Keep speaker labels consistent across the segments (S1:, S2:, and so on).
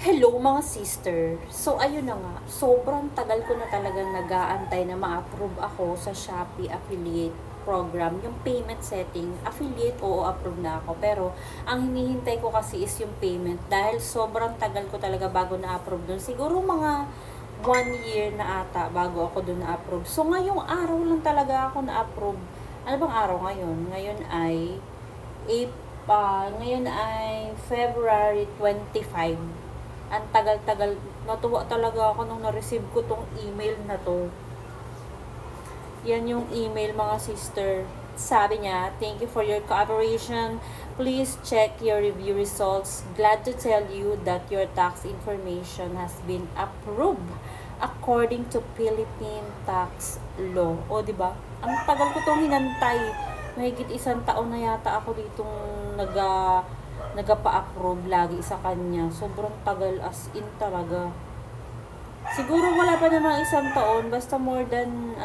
S1: Hello mga sister. So ayun na nga, sobrang tagal ko na talagang nag-aantay na ma-approve ako sa Shopee affiliate program. Yung payment setting, affiliate, oo, approve na ako. Pero ang hinihintay ko kasi is yung payment dahil sobrang tagal ko talaga bago na-approve dun. Siguro mga 1 year na ata bago ako dun na-approve. So ngayong araw lang talaga ako na-approve. Ano bang araw ngayon? Ngayon ay February 25. Ang tagal-tagal, natuwa talaga ako nung na-receive ko tong email na to. Yan yung email mga sister. Sabi niya, thank you for your cooperation. Please check your review results. Glad to tell you that your tax information has been approved according to Philippine tax law. O, diba? Ang tagal ko tong hinantay. Mahigit 1 taon na yata ako ditong nagpa-approve lagi sa kanya. Sobrang tagal as in talaga. Siguro wala pa namang 1 taon, basta more than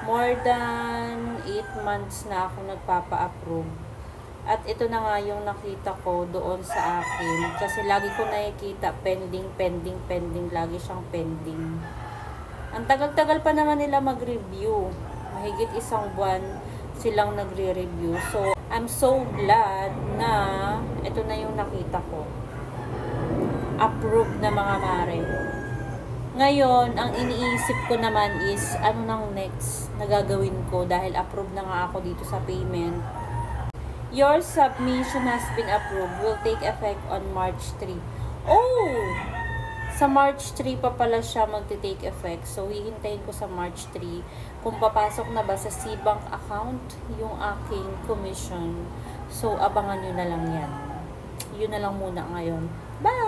S1: 8 months na ako nagpapa-approve. At ito na nga yung nakita ko doon sa akin. Kasi lagi ko nakikita pending, lagi siyang pending. Ang tagal-tagal pa naman nila mag-review. Mahigit 1 buwan silang nagre-review. So, I'm so glad na ito na yung nakita ko. Approved na mga mare. Ngayon, ang iniisip ko naman is ano nang next na gagawin ko dahil approved na nga ako dito sa payment. Your submission has been approved. Will take effect on March 3. Oh! Sa March 3 pa pala siya magte-take effect. So, hihintayin ko sa March 3 kung papasok na ba sa C-Bank account yung aking commission. So, abangan nyo na lang yan. Yun na lang muna ngayon. Bye!